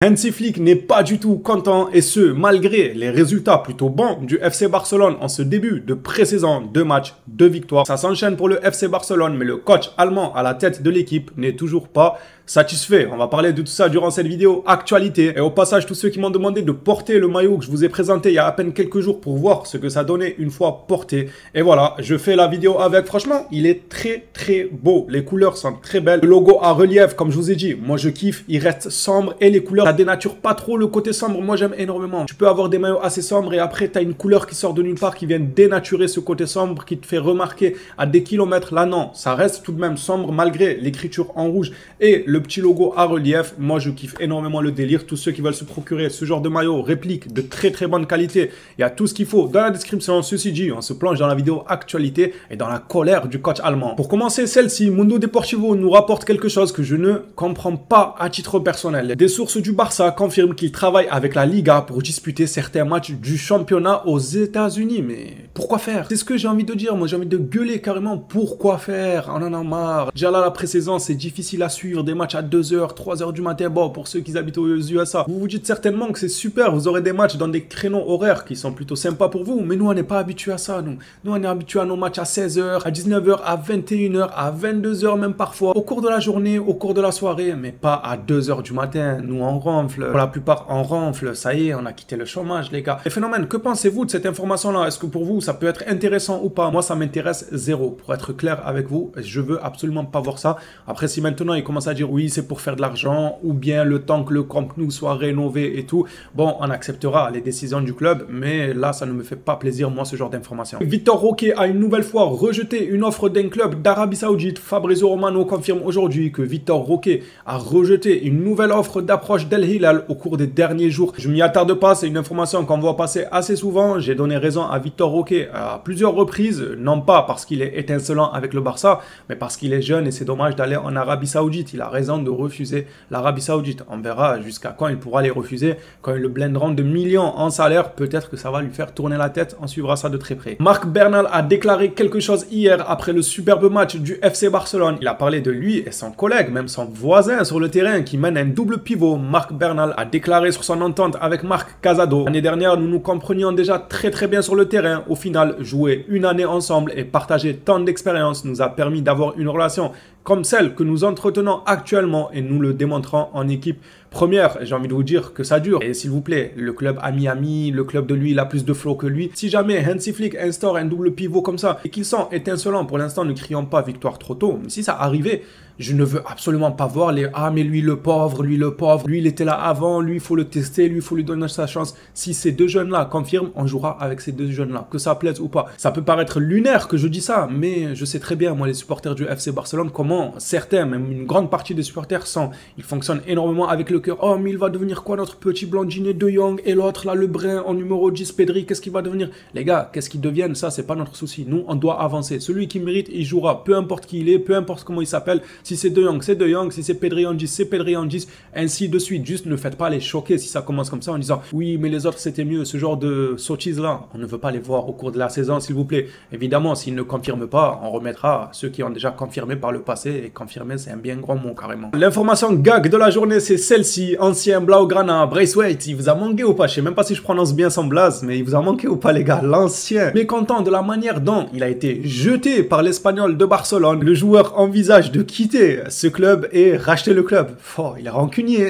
Hansi Flick n'est pas du tout content et ce, malgré les résultats plutôt bons du FC Barcelone en ce début de pré-saison, 2 matchs, 2 victoires. Ça s'enchaîne pour le FC Barcelone, mais le coach allemand à la tête de l'équipe n'est toujours pas satisfait. On va parler de tout ça durant cette vidéo actualité. Et au passage, tous ceux qui m'ont demandé de porter le maillot que je vous ai présenté il y a à peine quelques jours pour voir ce que ça donnait une fois porté. Et voilà, je fais la vidéo avec. Franchement, il est très beau. Les couleurs sont très belles. Le logo à relief, comme je vous ai dit, moi je kiffe. Il reste sombre et les couleurs, ça dénature pas trop le côté sombre. Moi j'aime énormément. Tu peux avoir des maillots assez sombres et après tu as une couleur qui sort de nulle part qui vient dénaturer ce côté sombre, qui te fait remarquer à des kilomètres. Là non, ça reste tout de même sombre malgré l'écriture en rouge et le petit logo à relief. Moi je kiffe énormément le délire. Tous ceux qui veulent se procurer ce genre de maillot réplique de très bonne qualité, il y a tout ce qu'il faut dans la description. Ceci dit, on se plonge dans la vidéo actualité et dans la colère du coach allemand. Pour commencer, celle-ci, Mundo Deportivo nous rapporte quelque chose que je ne comprends pas à titre personnel. Des sources du Barça confirment qu'il travaille avec la Liga pour disputer certains matchs du championnat aux États-Unis. Mais pourquoi faire? C'est ce que j'ai envie de dire. Moi j'ai envie de gueuler carrément. Pourquoi faire? On en a marre. Déjà là, la pré-saison, c'est difficile à suivre. Des matchs à 2h, 3h du matin. Bon, pour ceux qui habitent aux USA, vous vous dites certainement que c'est super. Vous aurez des matchs dans des créneaux horaires qui sont plutôt sympas pour vous. Mais nous, on n'est pas habitués à ça. Nous on est habitués à nos matchs à 16h, à 19h, à 21h, à 22h même parfois. Au cours de la journée, au cours de la soirée. Mais pas à 2h du matin. Nous, on ronfle. Pour la plupart, on ronfle. Ça y est, on a quitté le chômage, les gars. Et phénomène, que pensez-vous de cette information-là? Est-ce que pour vous, ça peut être intéressant ou pas? Moi, ça m'intéresse zéro. Pour être clair avec vous, je veux absolument pas voir ça. Après, si maintenant, ils commencent à dire oui, c'est pour faire de l'argent ou bien le temps que le Camp Nou soit rénové et tout, bon, on acceptera les décisions du club, mais là, ça ne me fait pas plaisir, moi, ce genre d'informations. Victor Roque a une nouvelle fois rejeté une offre d'un club d'Arabie Saoudite. Fabrizio Romano confirme aujourd'hui que Victor Roque a rejeté une nouvelle offre d'approche d'El Hilal au cours des derniers jours. Je m'y attarde pas, c'est une information qu'on voit passer assez souvent. J'ai donné raison à Victor Roque à plusieurs reprises, non pas parce qu'il est étincelant avec le Barça, mais parce qu'il est jeune et c'est dommage d'aller en Arabie Saoudite. Il a raison de refuser l'Arabie Saoudite. On verra jusqu'à quand il pourra les refuser. Quand ils le blenderont de millions en salaire, peut-être que ça va lui faire tourner la tête. On suivra ça de très près. Marc Bernal a déclaré quelque chose hier après le superbe match du FC Barcelone. Il a parlé de lui et son collègue, même son voisin sur le terrain qui mène un double pivot. Marc Bernal a déclaré sur son entente avec Marc Casado. L'année dernière, nous nous comprenions déjà très bien sur le terrain. Au final, jouer une année ensemble et partager tant d'expérience nous a permis d'avoir une relation comme celle que nous entretenons actuellement et nous le démontrons en équipe première. J'ai envie de vous dire que ça dure. Et s'il vous plaît, le club a Miami, le club de lui, il a plus de flow que lui. Si jamais Hansi Flick instaure un double pivot comme ça et qu'ils sont étincelants, pour l'instant, ne crions pas victoire trop tôt. Mais si ça arrivait, je ne veux absolument pas voir les « Ah, mais lui le pauvre, lui il était là avant, lui il faut le tester, lui il faut lui donner sa chance ». Si ces deux jeunes-là confirment, on jouera avec ces deux jeunes-là, que ça plaise ou pas. Ça peut paraître lunaire que je dis ça, mais je sais très bien, moi, les supporters du FC Barcelone, comment certains, même une grande partie des supporters sont. Ils fonctionnent énormément avec le cœur. Oh, mais il va devenir quoi notre petit blondinet De Jong et l'autre là, le brun en numéro 10, Pedri, qu'est-ce qu'il va devenir? Les gars, qu'est-ce qu'ils deviennent? Ça, c'est pas notre souci. Nous, on doit avancer. Celui qui mérite, il jouera, peu importe qui il est, peu importe comment il s'appelle. Si c'est De Jong, c'est De Jong. Si c'est Pedri en 10, c'est Pedri en 10. Ainsi de suite. Juste ne faites pas les choquer si ça commence comme ça en disant oui, mais les autres c'était mieux. Ce genre de sottises là, on ne veut pas les voir au cours de la saison, s'il vous plaît. Évidemment, s'ils ne confirment pas, on remettra ceux qui ont déjà confirmé par le passé. Et confirmer, c'est un bien grand mot carrément. L'information gag de la journée, c'est celle-ci. Ancien Blaugrana, Braithwaite, il vous a manqué ou pas? Je sais même pas si je prononce bien son blaze, mais il vous a manqué ou pas, les gars? L'ancien. Mécontent de la manière dont il a été jeté par l'Espagnol de Barcelone, le joueur envisage de quitter ce club et racheter le club. Oh, il est rancunier.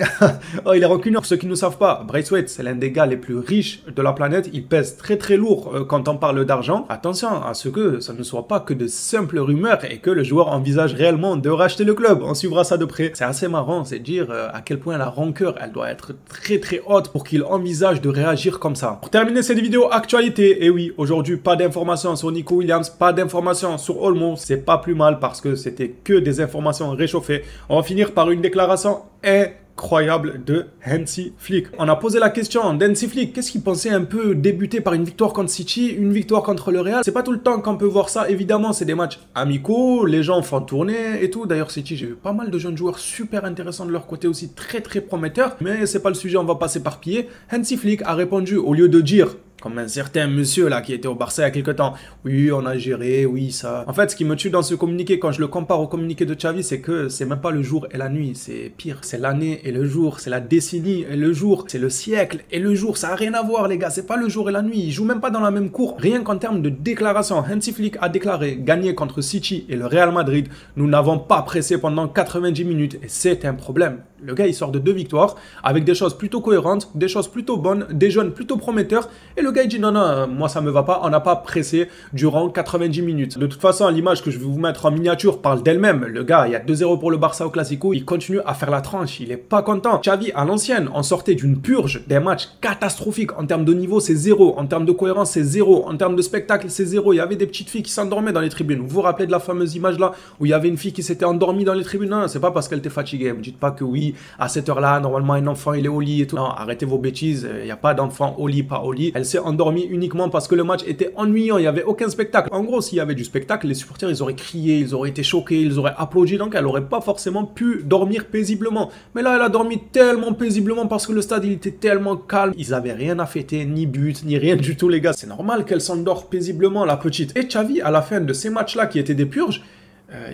Oh, il est rancunier. Pour ceux qui ne savent pas, Braithwaite, c'est l'un des gars les plus riches de la planète. Il pèse très lourd quand on parle d'argent. Attention à ce que ça ne soit pas que de simples rumeurs et que le joueur envisage réellement de racheter le club. On suivra ça de près. C'est assez marrant, c'est dire à quel point la rancœur, elle doit être très haute pour qu'il envisage de réagir comme ça. Pour terminer cette vidéo actualité, et oui, aujourd'hui, pas d'informations sur Nico Williams, pas d'informations sur Olmo. C'est pas plus mal parce que c'était que des informations réchauffées. On va finir par une déclaration incroyable de Hansi Flick. On a posé la question d'Hansi Flick, qu'est-ce qu'il pensait un peu débuter par une victoire contre City, une victoire contre le Real? C'est pas tout le temps qu'on peut voir ça, évidemment, c'est des matchs amicaux, les gens font tourner et tout. D'ailleurs, City, j'ai vu pas mal de jeunes joueurs super intéressants de leur côté aussi, très prometteurs, mais c'est pas le sujet, on va pas s'éparpiller. Hansi Flick a répondu, au lieu de dire Comme un certain monsieur là qui était au Barça il y a quelques temps. Oui, on a géré, oui, ça. En fait, ce qui me tue dans ce communiqué, quand je le compare au communiqué de Xavi, c'est que c'est même pas le jour et la nuit, c'est pire. C'est l'année et le jour, c'est la décennie et le jour, c'est le siècle et le jour. Ça a rien à voir, les gars, c'est pas le jour et la nuit. Ils jouent même pas dans la même cour. Rien qu'en termes de déclaration, Hansi Flick a déclaré gagner contre City et le Real Madrid. Nous n'avons pas pressé pendant 90 minutes et c'est un problème. Le gars, il sort de 2 victoires avec des choses plutôt cohérentes, des choses plutôt bonnes, des jeunes plutôt prometteurs. Et le gars, il dit non, non, moi, ça me va pas. On n'a pas pressé durant 90 minutes. De toute façon, l'image que je vais vous mettre en miniature parle d'elle-même. Le gars, il y a 2-0 pour le Barça au Classico. Il continue à faire la tranche. Il est pas content. Xavi, à l'ancienne, on sortait d'une purge des matchs catastrophiques. En termes de niveau, c'est 0. En termes de cohérence, c'est 0. En termes de spectacle, c'est 0. Il y avait des petites filles qui s'endormaient dans les tribunes. Vous vous rappelez de la fameuse image là où il y avait une fille qui s'était endormie dans les tribunes? Non, c'est pas parce qu'elle était fatiguée. Me dites pas que oui, à cette heure-là, normalement, un enfant, il est au lit et tout. Non, arrêtez vos bêtises. Il n'y a pas d'enfant au lit, pas au lit. Elle s'est endormie uniquement parce que le match était ennuyant. Il n'y avait aucun spectacle. En gros, s'il y avait du spectacle, les supporters, ils auraient crié, ils auraient été choqués, ils auraient applaudi. Donc, elle n'aurait pas forcément pu dormir paisiblement. Mais là, elle a dormi tellement paisiblement parce que le stade, il était tellement calme. Ils n'avaient rien à fêter, ni but, ni rien du tout, les gars. C'est normal qu'elle s'endort paisiblement, la petite. Et Xavi, à la fin de ces matchs-là qui étaient des purges,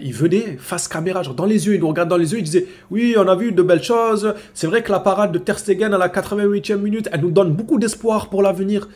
il venait face caméra, genre dans les yeux, il nous regarde dans les yeux, il disait « Oui, on a vu de belles choses, c'est vrai que la parade de Ter Stegen à la 88e minute, elle nous donne beaucoup d'espoir pour l'avenir. »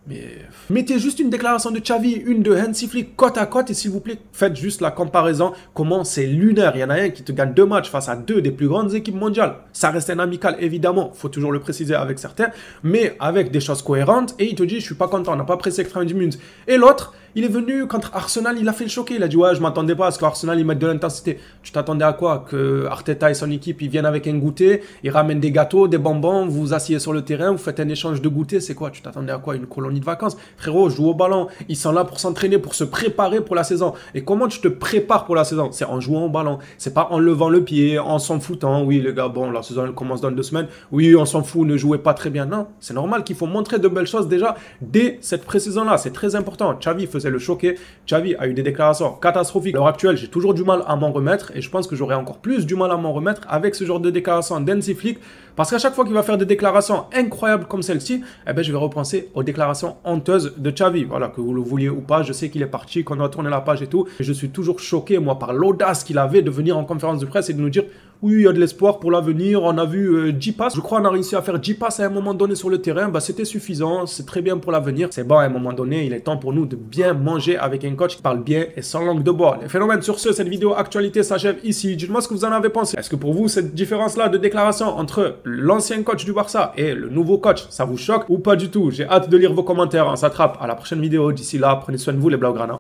Mais mettez juste une déclaration de Xavi, une de Hansi Flick côte à côte et s'il vous plaît, faites juste la comparaison. Comment c'est lunaire. Il y en a un qui te gagne 2 matchs face à 2 des plus grandes équipes mondiales. Ça reste un amical, évidemment. Faut toujours le préciser avec certains. Mais avec des choses cohérentes. Et il te dit, je suis pas content, on n'a pas pressé 90 minutes. Et l'autre, il est venu contre Arsenal, il a fait le choquer. Il a dit, ouais, je m'attendais pas à ce qu'Arsenal, ils mettent de l'intensité. Tu t'attendais à quoi? Que Arteta et son équipe, ils viennent avec un goûter, ils ramènent des gâteaux, des bonbons, vous vous asseyez sur le terrain, vous faites un échange de goûter. C'est quoi? Tu t'attendais à quoi? Une colonie de vacances? Frérot, joue au ballon. Ils sont là pour s'entraîner, pour se préparer pour la saison. Et comment tu te prépares pour la saison? C'est en jouant au ballon. C'est pas en levant le pied, en s'en foutant. Oui, les gars, bon, la saison elle commence dans 2 semaines. Oui, on s'en fout, ne jouez pas très bien. Non, c'est normal qu'il faut montrer de belles choses déjà dès cette pré-saison-là. C'est très important. Xavi faisait le choquer. Xavi a eu des déclarations catastrophiques. À l'heure actuelle, j'ai toujours du mal à m'en remettre. Et je pense que j'aurai encore plus du mal à m'en remettre avec ce genre de déclarations d'Hansi Flick. Parce qu'à chaque fois qu'il va faire des déclarations incroyables comme celle-ci, eh ben, je vais repenser aux déclarations honteuses de Xavi. Voilà, que vous le vouliez ou pas, je sais qu'il est parti, qu'on a tourné la page et tout. Et je suis toujours choqué, moi, par l'audace qu'il avait de venir en conférence de presse et de nous dire oui, il y a de l'espoir pour l'avenir. On a vu 10 passes. Je crois qu'on a réussi à faire 10 passes à un moment donné sur le terrain. Bah, c'était suffisant. C'est très bien pour l'avenir. C'est bon, à un moment donné, il est temps pour nous de bien manger avec un coach qui parle bien et sans langue de bois. Les phénomènes, sur ce, cette vidéo actualité s'achève ici. Dites-moi ce que vous en avez pensé. Est-ce que pour vous, cette différence-là de déclaration entre l'ancien coach du Barça et le nouveau coach, ça vous choque ou pas du tout? J'ai hâte de lire vos commentaires. On s'attrape à la prochaine vidéo. D'ici là, prenez soin de vous, les Blaugrana.